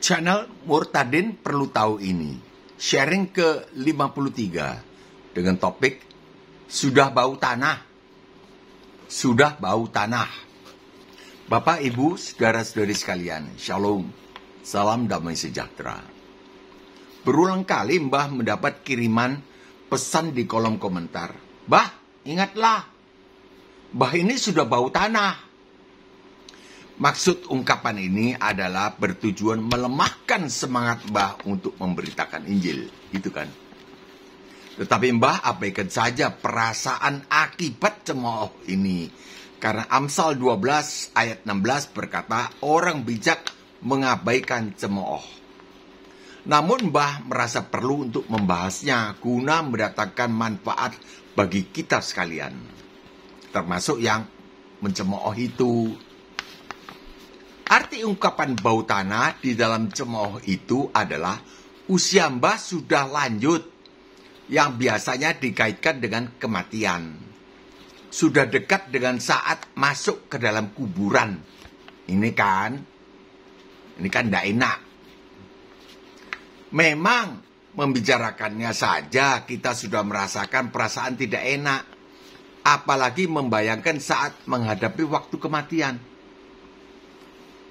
Channel Murtadin perlu tahu ini. Sharing ke-53 dengan topik Sudah Bau Tanah. Sudah Bau Tanah. Bapak, Ibu, saudara-saudari sekalian, Shalom. Salam damai sejahtera. Berulang kali Mbah mendapat kiriman pesan di kolom komentar. Mbah, ingatlah. Mbah ini sudah bau tanah. Maksud ungkapan ini adalah bertujuan melemahkan semangat Mbah untuk memberitakan Injil, gitu kan. Tetapi Mbah abaikan saja perasaan akibat cemooh ini. Karena Amsal 12 ayat 16 berkata, orang bijak mengabaikan cemooh. Namun Mbah merasa perlu untuk membahasnya guna mendatangkan manfaat bagi kita sekalian. Termasuk yang mencemooh itu. Arti ungkapan bau tanah di dalam cemooh itu adalah usia Mbah sudah lanjut, yang biasanya dikaitkan dengan kematian. Sudah dekat dengan saat masuk ke dalam kuburan. Ini kan tidak enak. Memang membicarakannya saja kita sudah merasakan perasaan tidak enak. Apalagi membayangkan saat menghadapi waktu kematian.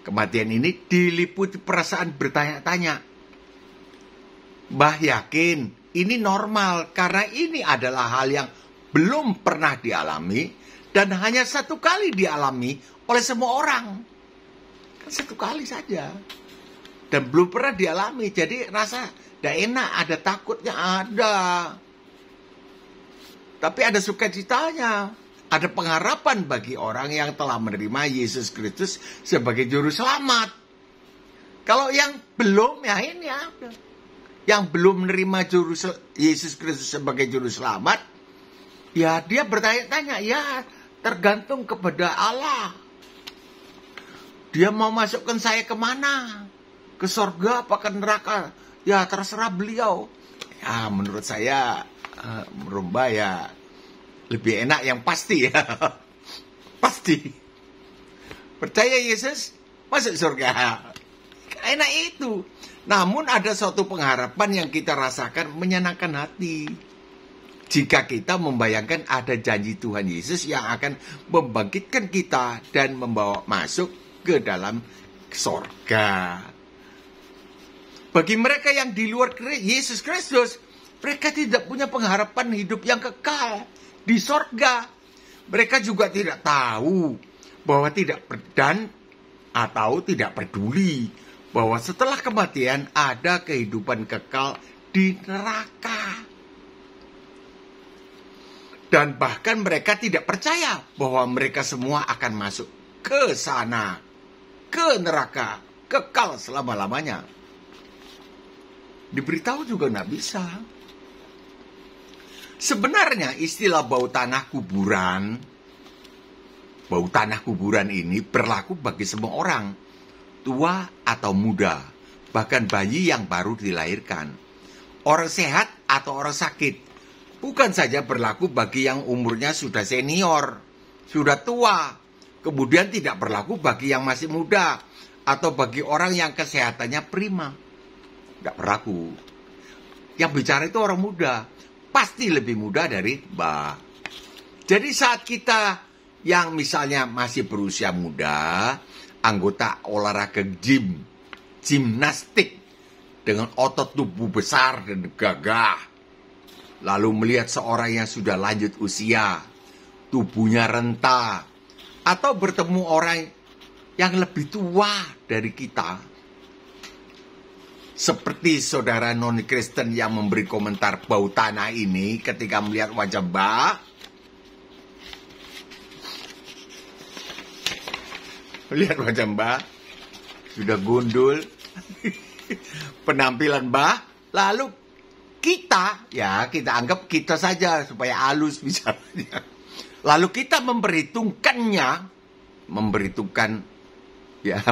Kematian ini diliputi perasaan bertanya-tanya. Mbah yakin ini normal karena ini adalah hal yang belum pernah dialami dan hanya satu kali dialami oleh semua orang. Kan satu kali saja. Dan belum pernah dialami, jadi rasa tidak enak, ada takutnya, ada. Tapi ada sukacitanya. Ada pengharapan bagi orang yang telah menerima Yesus Kristus sebagai juru selamat. Kalau yang belum, ya ini ada. Yang belum menerima Yesus Kristus sebagai juru selamat, ya dia bertanya-tanya, ya tergantung kepada Allah. Dia mau masukkan saya kemana? Ke surga apa ke neraka? Ya terserah beliau. Ya menurut saya, merubah ya lebih enak yang pasti ya. Pasti. Percaya Yesus, masuk surga. Enak itu. Namun ada suatu pengharapan yang kita rasakan menyenangkan hati. Jika kita membayangkan ada janji Tuhan Yesus yang akan membangkitkan kita dan membawa masuk ke dalam surga. Bagi mereka yang di luar Yesus Kristus, mereka tidak punya pengharapan hidup yang kekal di sorga. Mereka juga tidak tahu bahwa tidak peduli bahwa setelah kematian ada kehidupan kekal di neraka. Dan bahkan mereka tidak percaya bahwa mereka semua akan masuk ke sana, ke neraka, kekal selama-lamanya. Diberitahu juga nggak bisa. Sebenarnya istilah bau tanah kuburan ini berlaku bagi semua orang, tua atau muda, bahkan bayi yang baru dilahirkan, orang sehat atau orang sakit. Bukan saja berlaku bagi yang umurnya sudah senior, sudah tua, kemudian tidak berlaku bagi yang masih muda, atau bagi orang yang kesehatannya prima. Tidak berlaku. Yang bicara itu orang muda. Pasti lebih muda dari Mbah. Jadi saat kita yang misalnya masih berusia muda, anggota olahraga gimnastik dengan otot tubuh besar dan gagah, lalu melihat seorang yang sudah lanjut usia, tubuhnya renta, atau bertemu orang yang lebih tua dari kita, seperti saudara non-Kristen yang memberi komentar bau tanah ini ketika melihat wajah Mbah. Melihat wajah Mbah, sudah gundul, penampilan Mbah, lalu kita anggap kita saja supaya halus bicaranya. Lalu kita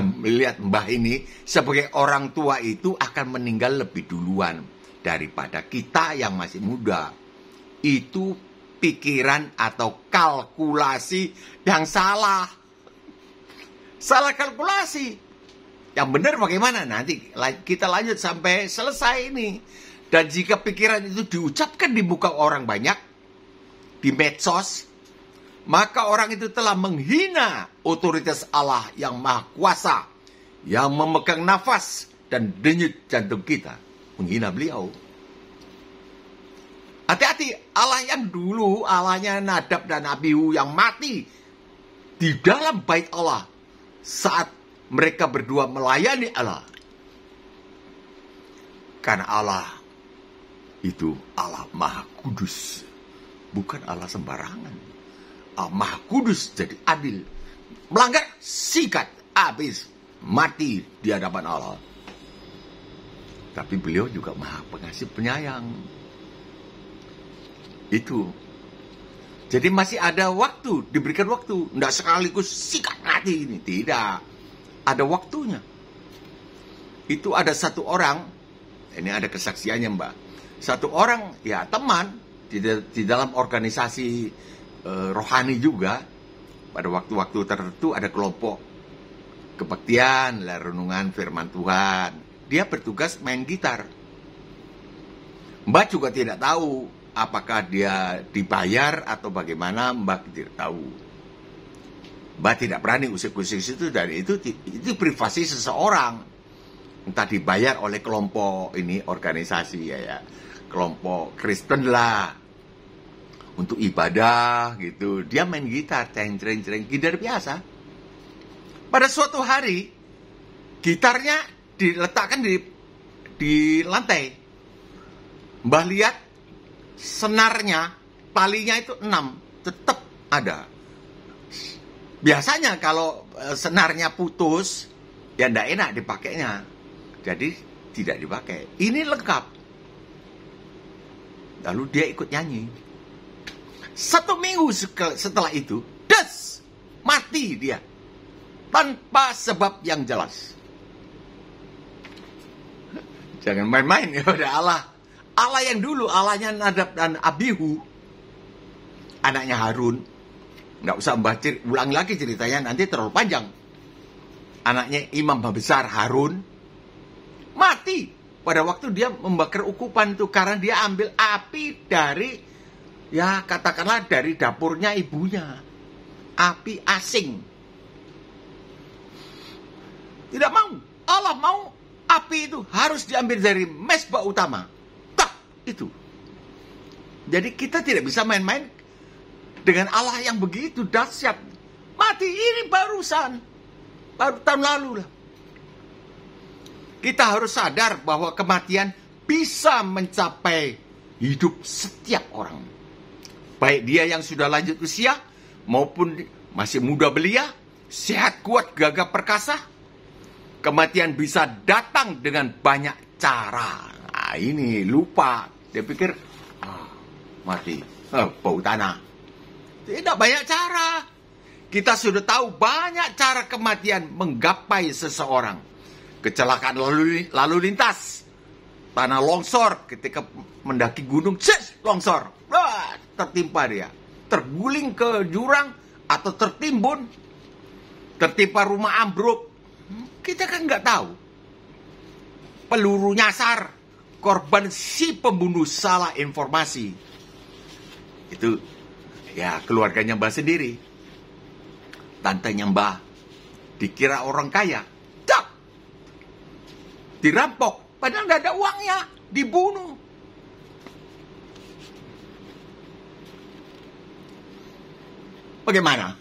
melihat Mbah ini sebagai orang tua itu akan meninggal lebih duluan daripada kita yang masih muda. Itu pikiran atau kalkulasi yang salah. Salah kalkulasi. Yang benar bagaimana? Nanti kita lanjut sampai selesai ini. Dan jika pikiran itu diucapkan di muka orang banyak, di medsos, maka orang itu telah menghina otoritas Allah yang maha kuasa, yang memegang nafas dan denyut jantung kita. Menghina beliau. Hati-hati, Allah yang dulu, Allahnya Nadab dan Abihu yang mati di dalam bait Allah saat mereka berdua melayani Allah. Karena Allah itu Allah Maha Kudus, bukan Allah sembarangan. Allah Maha Kudus, jadi adil. Melanggar, sikat, habis, mati di hadapan Allah. Tapi beliau juga Maha Pengasih Penyayang. Itu. Jadi masih ada waktu, diberikan waktu. Tidak sekaligus sikat mati ini. Tidak. Ada waktunya. Itu ada satu orang, ini ada kesaksiannya Mbak. Satu orang, ya teman, di dalam organisasi rohani juga. Pada waktu-waktu tertentu ada kelompok kebaktian, renungan firman Tuhan. Dia bertugas main gitar. Mbak juga tidak tahu apakah dia dibayar atau bagaimana, Mbak tidak tahu. Mbak tidak berani usik-usik itu, dan itu privasi seseorang. Entah dibayar oleh kelompok ini, organisasi ya, kelompok Kristen lah, untuk ibadah gitu. Dia main gitar, cereng-cereng, gitar biasa. Pada suatu hari, gitarnya diletakkan di lantai. Mbah lihat senarnya, talinya itu 6, tetap ada. Biasanya kalau senarnya putus, ya enggak enak dipakainya. Jadi tidak dipakai. Ini lengkap. Lalu dia ikut nyanyi. 1 minggu setelah itu, des, mati dia. Tanpa sebab yang jelas. Jangan main-main ya pada Allah. Allah yang dulu, Allahnya Nadab dan Abihu, anaknya Harun. Nggak usah ulang lagi ceritanya, nanti terlalu panjang. Anaknya Imam Besar Harun mati pada waktu dia membakar ukupan itu, karena dia ambil api dari, ya katakanlah dari dapurnya ibunya. Api asing. Tidak mau. Allah mau api itu harus diambil dari mezbah utama. Tak, itu. Jadi kita tidak bisa main-main dengan Allah yang begitu dahsyat. Mati ini baru tahun lalu lah. Kita harus sadar bahwa kematian bisa mencapai hidup setiap orang. Baik dia yang sudah lanjut usia, maupun masih muda belia, sehat kuat gagah perkasa. Kematian bisa datang dengan banyak cara. Nah, ini lupa. Dia pikir, mati. Bau tanah. Tidak banyak cara. Kita sudah tahu banyak cara kematian menggapai seseorang. Kecelakaan lalu lintas. Tanah longsor ketika mendaki gunung. Longsor. Tertimpa dia. Terguling ke jurang atau tertimbun. Tertimpa rumah ambruk. Kita kan nggak tahu. Peluru nyasar. Korban si pembunuh salah informasi. Itu ya keluarganya Mbah sendiri. Tantenya Mbah dikira orang kaya. Cak! Dirampok. Padahal nggak ada uangnya. Dibunuh. Bagaimana?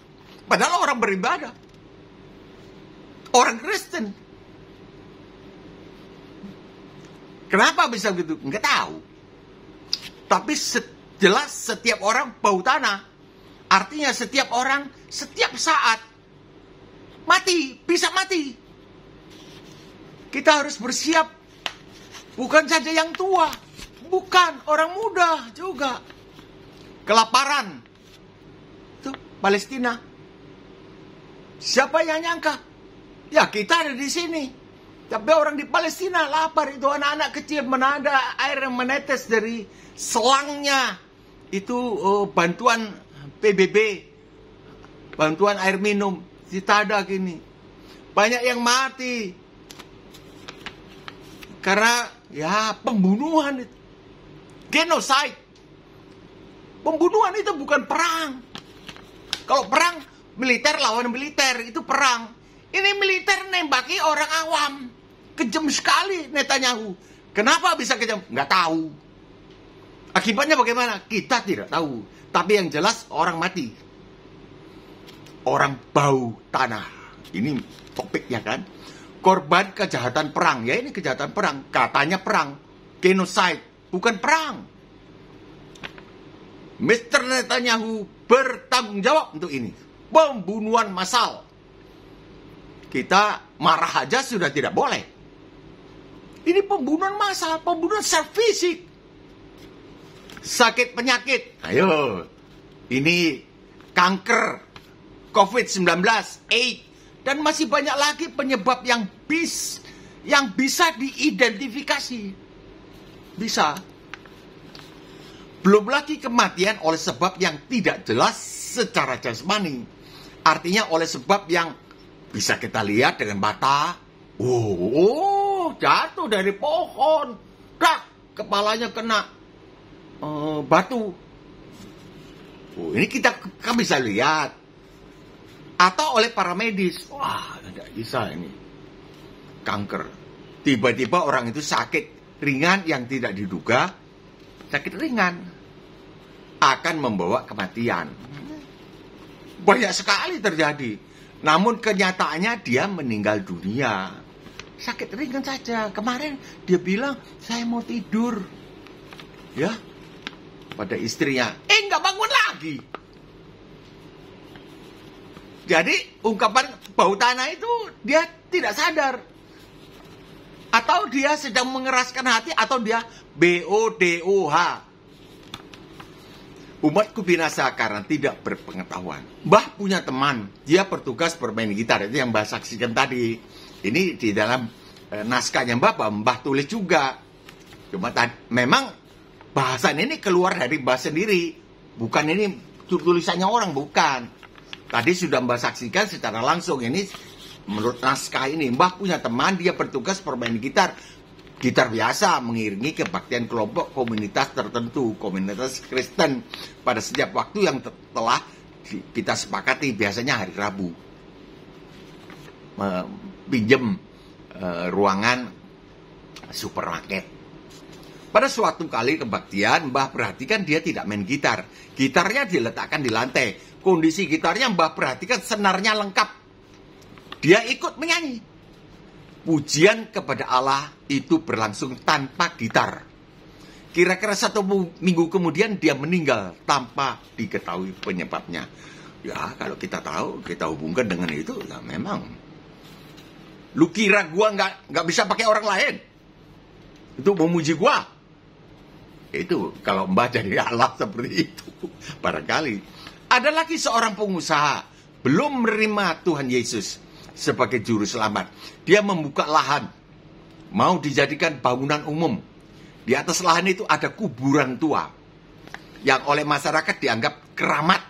Padahal orang beribadah. Orang Kristen. Kenapa bisa begitu? Nggak tahu. Tapi jelas setiap orang bau tanah. Artinya setiap orang, setiap saat mati, bisa mati. Kita harus bersiap. Bukan saja yang tua. Bukan, orang muda juga. Kelaparan. Itu Palestina. Siapa yang nyangka? Ya kita ada di sini. Tapi orang di Palestina lapar. Itu anak-anak kecil menada air yang menetes dari selangnya. Itu bantuan PBB. Bantuan air minum. Ditada gini. Banyak yang mati. Karena ya pembunuhan itu. Genocide. Pembunuhan itu bukan perang. Kalau perang, militer lawan militer, itu perang. Ini militer nembaki orang awam. Kejam sekali Netanyahu. Kenapa bisa kejam? Nggak tahu. Akibatnya bagaimana? Kita tidak tahu. Tapi yang jelas orang mati. Orang bau tanah. Ini topiknya kan. Korban kejahatan perang. Ya ini kejahatan perang. Katanya perang. Genocide. Bukan perang. Mr. Netanyahu bertanggung jawab untuk ini. Pembunuhan massal. Kita marah aja sudah tidak boleh. Ini pembunuhan massal. Pembunuhan secara fisik. Sakit penyakit. Ayo. Ini kanker. COVID-19. AIDS. Dan masih banyak lagi penyebab yang bisa diidentifikasi. Bisa. Belum lagi kematian oleh sebab yang tidak jelas secara jasmani. Artinya oleh sebab yang bisa kita lihat dengan mata. Jatuh dari pohon. Kepalanya kena batu. Ini kita bisa lihat. Atau oleh para medis. Wah, tidak bisa ini. Kanker. Tiba-tiba orang itu sakit ringan yang tidak diduga. Sakit ringan. Akan membawa kematian. Banyak sekali terjadi. Namun kenyataannya dia meninggal dunia. Sakit ringan saja. Kemarin dia bilang, saya mau tidur. Ya. Pada istrinya. Nggak bangun lagi. Jadi ungkapan bau tanah itu dia tidak sadar. Atau dia sedang mengeraskan hati. Atau dia BODOH. Umatku binasa karena tidak berpengetahuan. Mbah punya teman. Dia bertugas bermain gitar. Itu yang Mbah saksikan tadi. Ini di dalam naskahnya Mbah tulis juga. Cuma memang bahasan ini keluar dari Mbah sendiri. Bukan ini tulisannya orang. Bukan. Tadi sudah Mbah saksikan secara langsung. Ini menurut naskah ini. Mbah punya teman. Dia bertugas bermain gitar. Gitar biasa mengiringi kebaktian kelompok komunitas tertentu, komunitas Kristen pada setiap waktu yang telah kita sepakati, biasanya hari Rabu. Pinjem ruangan supermarket. Pada suatu kali kebaktian, Mbah perhatikan dia tidak main gitar. Gitarnya diletakkan di lantai. Kondisi gitarnya Mbah perhatikan senarnya lengkap. Dia ikut menyanyi. Pujian kepada Allah itu berlangsung tanpa gitar. Kira-kira 1 minggu kemudian dia meninggal tanpa diketahui penyebabnya. Ya kalau kita tahu, kita hubungkan dengan itu, ya memang. Lu kira gua nggak bisa pakai orang lain? Itu memuji gua? Itu kalau Mbah jadi Allah seperti itu. Barangkali. Ada lagi seorang pengusaha belum menerima Tuhan Yesus sebagai juru selamat. Dia membuka lahan. Mau dijadikan bangunan umum. Di atas lahan itu ada kuburan tua. Yang oleh masyarakat dianggap keramat.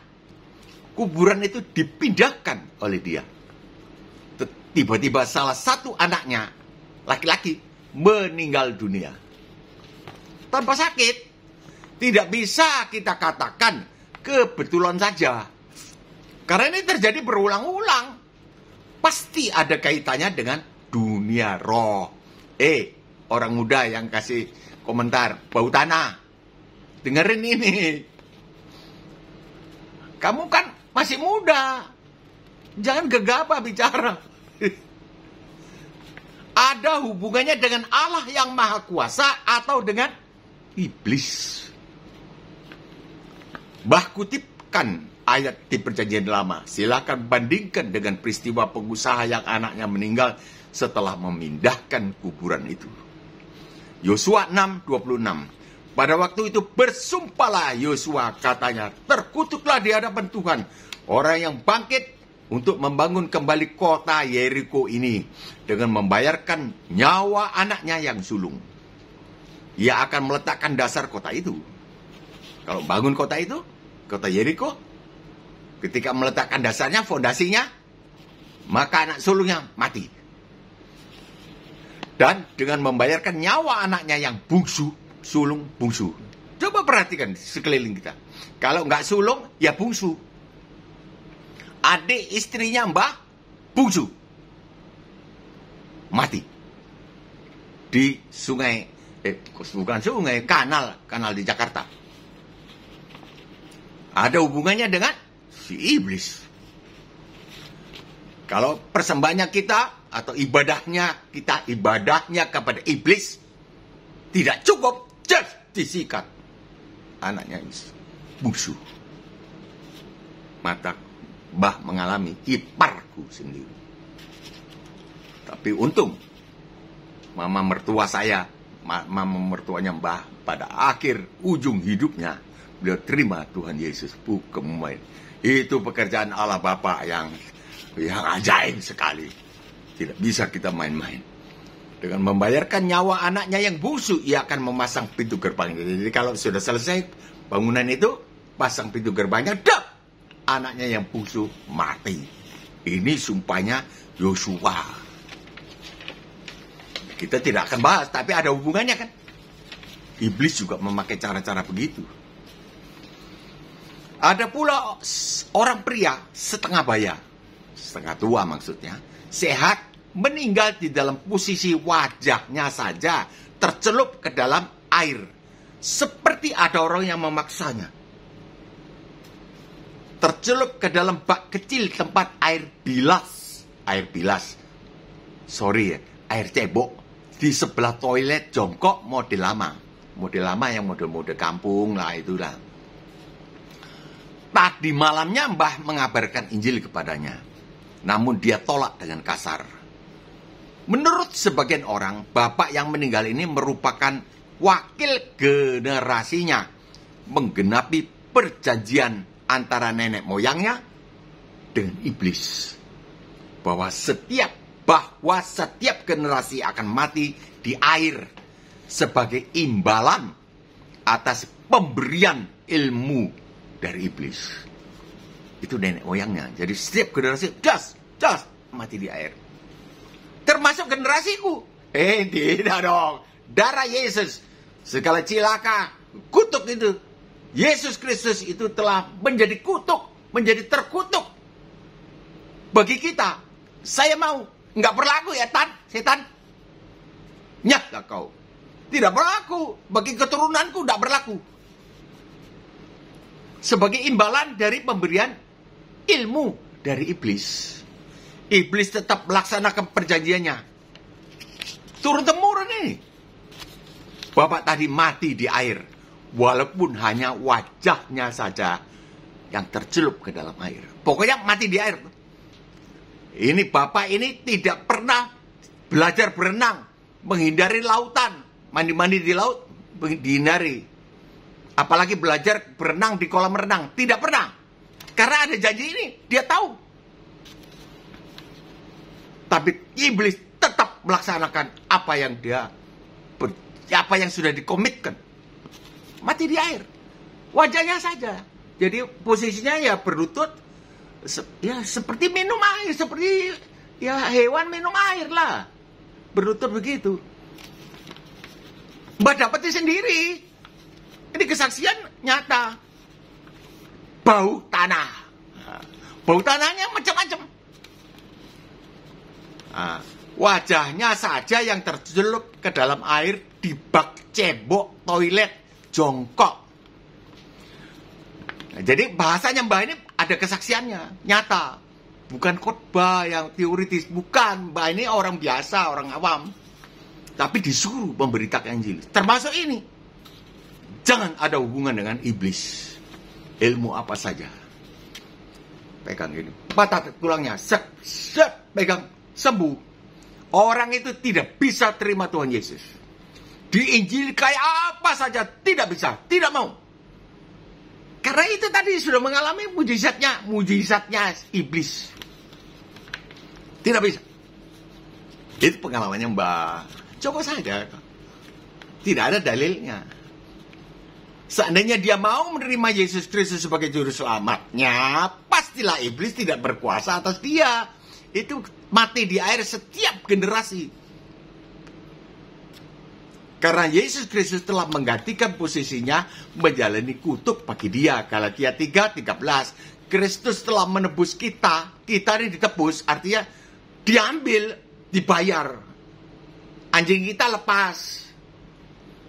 Kuburan itu dipindahkan oleh dia. Tiba-tiba salah satu anaknya, laki-laki, meninggal dunia. Tanpa sakit. Tidak bisa kita katakan kebetulan saja. Karena ini terjadi berulang-ulang. Pasti ada kaitannya dengan dunia roh. Orang muda yang kasih komentar, bau tanah. Dengerin ini. Kamu kan masih muda. Jangan gegabah bicara. Ada hubungannya dengan Allah yang Maha Kuasa atau dengan iblis. Mbah kutipkan ayat di Perjanjian Lama. Silakan bandingkan dengan peristiwa pengusaha yang anaknya meninggal setelah memindahkan kuburan itu. Yosua 6:26. Pada waktu itu bersumpahlah Yosua, katanya, terkutuklah di hadapan Tuhan orang yang bangkit untuk membangun kembali kota Yeriko ini dengan membayarkan nyawa anaknya yang sulung. Ia akan meletakkan dasar kota itu. Kalau bangun kota itu, kota Yeriko, ketika meletakkan dasarnya, fondasinya, maka anak sulungnya mati. Dan dengan membayarkan nyawa anaknya yang bungsu, sulung bungsu. Coba perhatikan sekeliling kita. Kalau nggak sulung, ya bungsu. Adik istrinya mbah, bungsu. Mati. Di sungai, bukan sungai, kanal di Jakarta. Ada hubungannya dengan si iblis. Kalau persembahannya kita, atau ibadahnya kepada iblis, tidak cukup, disikat. Anaknya bungsu. Mata mbah mengalami iparku sendiri. Tapi untung, mama mertuanya mbah, pada akhir ujung hidupnya, beliau terima Tuhan Yesus. Bukan main. Itu pekerjaan Allah Bapa yang ajaib sekali. Tidak bisa kita main-main. Dengan membayarkan nyawa anaknya yang bungsu, ia akan memasang pintu gerbang. Jadi kalau sudah selesai bangunan itu, pasang pintu gerbangnya, anaknya yang bungsu mati. Ini sumpahnya Yosua. Kita tidak akan bahas, tapi ada hubungannya kan. Iblis juga memakai cara-cara begitu. Ada pula orang pria setengah baya, setengah tua maksudnya, sehat, meninggal di dalam posisi wajahnya saja tercelup ke dalam air. Seperti ada orang yang memaksanya. Tercelup ke dalam bak kecil tempat air bilas. Air cebok. Di sebelah toilet jongkok model lama. Model lama yang model-model kampung lah itulah. Tadi malamnya mbah mengabarkan Injil kepadanya. Namun dia tolak dengan kasar. Menurut sebagian orang, bapak yang meninggal ini merupakan wakil generasinya, menggenapi perjanjian antara nenek moyangnya dengan iblis. Bahwa setiap generasi akan mati di air sebagai imbalan atas pemberian ilmu dari iblis. Itu nenek moyangnya. Jadi setiap generasi das mati di air. Termasuk generasiku. Tidak dong. Darah Yesus. Segala cilaka, kutuk itu. Yesus Kristus itu telah menjadi kutuk. Menjadi terkutuk. Bagi kita. Saya mau. Nggak berlaku ya, setan. Nyah kau. Tidak berlaku. Bagi keturunanku tidak berlaku. Sebagai imbalan dari pemberian ilmu dari iblis. Iblis tetap melaksanakan perjanjiannya. Turun-temurun ini. Bapak tadi mati di air. Walaupun hanya wajahnya saja yang tercelup ke dalam air. Pokoknya mati di air. Ini bapak ini tidak pernah belajar berenang. Menghindari lautan. Mandi-mandi di laut. Dihindari. Apalagi belajar berenang di kolam renang. Tidak pernah. Karena ada janji ini. Dia tahu. Tapi iblis tetap melaksanakan apa yang sudah dikomitkan. Mati di air. Wajahnya saja. Jadi posisinya ya berlutut. Ya seperti minum air. Seperti ya hewan minum air lah. Berlutut begitu. Mbak dapati sendiri. Ini kesaksian nyata. Bau tanah. Bau tanahnya macam-macam. Wajahnya saja yang tercelup ke dalam air di bak cebok toilet jongkok. Jadi bahasanya mbak ini ada kesaksiannya, nyata. Bukan khotbah yang teoritis, bukan. Mbak ini orang biasa, orang awam. Tapi disuruh memberitakan Injil. Termasuk ini. Jangan ada hubungan dengan iblis. Ilmu apa saja. Pegang ini. Patah tulangnya. Pegang. Sembuh. Orang itu tidak bisa terima Tuhan Yesus. Di Injil kayak apa saja tidak bisa, tidak mau. Karena itu tadi sudah mengalami mujizatnya iblis. Tidak bisa. Itu pengalamannya Mbak. Coba saja. Tidak ada dalilnya. Seandainya dia mau menerima Yesus Kristus sebagai juru selamatnya, pastilah iblis tidak berkuasa atas dia. Itu mati di air setiap generasi. Karena Yesus Kristus telah menggantikan posisinya menjalani kutuk bagi dia. Galatia 3:13. Kristus telah menebus kita. Kita ini ditebus, artinya diambil, dibayar. Anjing kita lepas.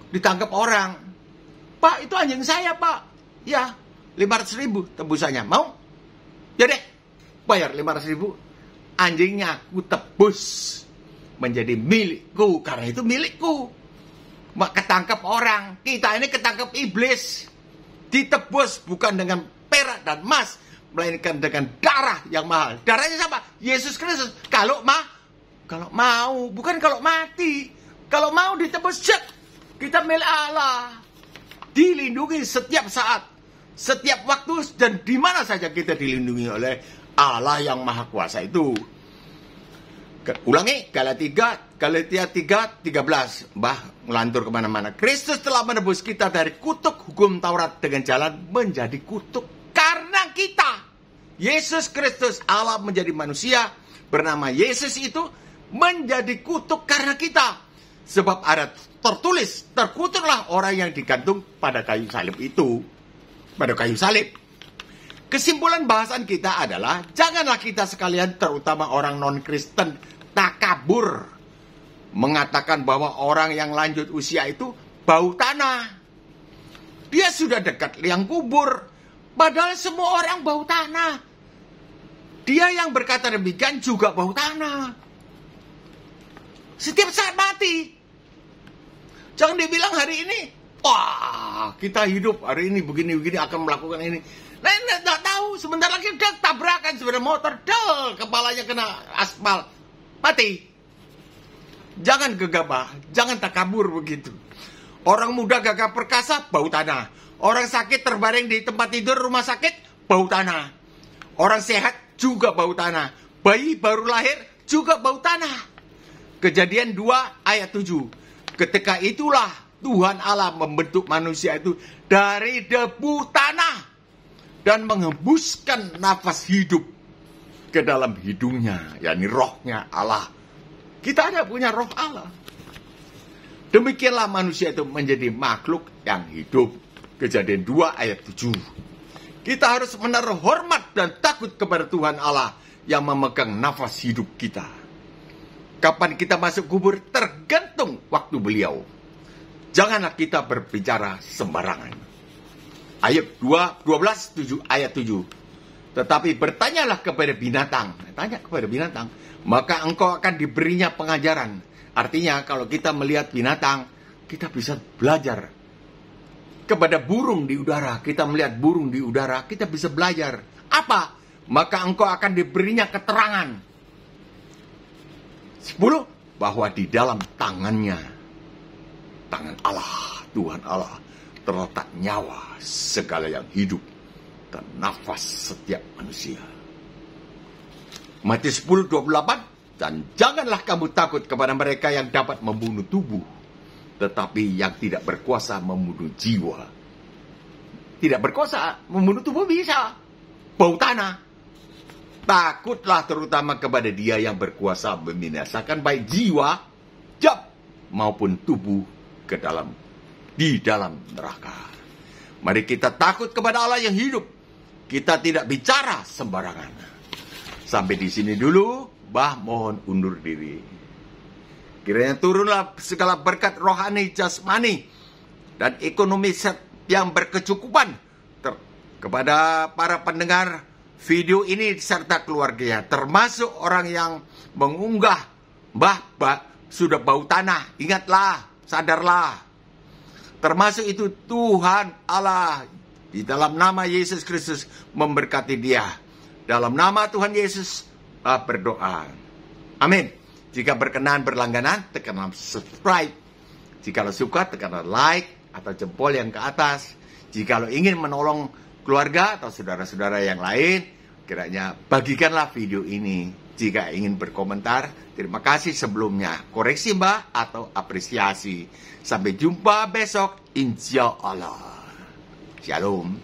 Ditangkap orang. Pak, itu anjing saya, Pak. Ya, 500.000 tebusannya. Mau? Ya deh, bayar 500.000. Anjingnya aku tebus menjadi milikku. Karena itu milikku. Ketangkap orang. Kita ini ketangkap iblis. Ditebus bukan dengan perak dan emas, melainkan dengan darah yang mahal. Darahnya siapa? Yesus Kristus. Kalau mau, bukan kalau mati. Kalau mau ditebus, kita milik Allah. Dilindungi setiap saat, setiap waktu, dan di mana saja kita dilindungi oleh Allah yang Maha Kuasa itu. Ulangi, Galatia 3:13. Ngelantur kemana-mana. Kristus telah menebus kita dari kutuk hukum Taurat dengan jalan menjadi kutuk karena kita. Yesus Kristus, Allah menjadi manusia, bernama Yesus itu menjadi kutuk karena kita. Sebab ada tertulis, terkutuklah orang yang digantung pada kayu salib itu. Pada kayu salib. Kesimpulan bahasan kita adalah, janganlah kita sekalian, terutama orang non-Kristen, takabur mengatakan bahwa orang yang lanjut usia itu bau tanah. Dia sudah dekat liang kubur, padahal semua orang bau tanah. Dia yang berkata demikian juga bau tanah. Setiap saat mati. Jangan dibilang hari ini, wah, kita hidup hari ini begini-begini akan melakukan ini. Nah, nggak tahu, sebentar lagi dia tabrakan sepeda motor, kepalanya kena aspal, mati. Jangan gegabah, jangan takabur begitu. Orang muda gagah perkasa, bau tanah. Orang sakit terbaring di tempat tidur rumah sakit, bau tanah. Orang sehat juga bau tanah. Bayi baru lahir juga bau tanah. Kejadian 2 ayat 7. Ketika itulah Tuhan Allah membentuk manusia itu dari debu tanah dan menghembuskan nafas hidup ke dalam hidungnya, yakni rohnya Allah. Kita ada punya roh Allah. Demikianlah manusia itu menjadi makhluk yang hidup. Kejadian 2 ayat 7. Kita harus menaruh hormat dan takut kepada Tuhan Allah yang memegang nafas hidup kita. Kapan kita masuk kubur tergantung waktu beliau. Janganlah kita berbicara sembarangan. Ayat 12 ayat 7. Tetapi bertanyalah kepada binatang. Tanya kepada binatang. Maka engkau akan diberinya pengajaran. Artinya kalau kita melihat binatang, kita bisa belajar. Kepada burung di udara, kita melihat burung di udara, kita bisa belajar. Apa? Maka engkau akan diberinya keterangan. 10. Bahwa di dalam tangannya, tangan Allah, Tuhan Allah, terletak nyawa segala yang hidup dan nafas setiap manusia. Matius 10:28. Dan janganlah kamu takut kepada mereka yang dapat membunuh tubuh, tetapi yang tidak berkuasa membunuh jiwa. Tidak berkuasa membunuh tubuh bisa. Bau tanah. Takutlah terutama kepada dia yang berkuasa membinasakan baik jiwa, maupun tubuh di dalam neraka. Mari kita takut kepada Allah yang hidup. Kita tidak bicara sembarangan. Sampai di sini dulu. Mohon undur diri. Kiranya turunlah segala berkat rohani, jasmani, dan ekonomi yang berkecukupan kepada para pendengar video ini serta keluarganya, termasuk orang yang mengunggah sudah bau tanah. Ingatlah, sadarlah. Termasuk itu Tuhan Allah di dalam nama Yesus Kristus memberkati dia. Dalam nama Tuhan Yesus berdoa. Amin. Jika berkenan berlangganan, tekanlah subscribe. Jika lo suka, tekanlah like atau jempol yang ke atas. Jika lo ingin menolong keluarga atau saudara-saudara yang lain, kiranya bagikanlah video ini. Jika ingin berkomentar, terima kasih sebelumnya. Koreksi Mbak atau apresiasi. Sampai jumpa besok, insya Allah. Shalom.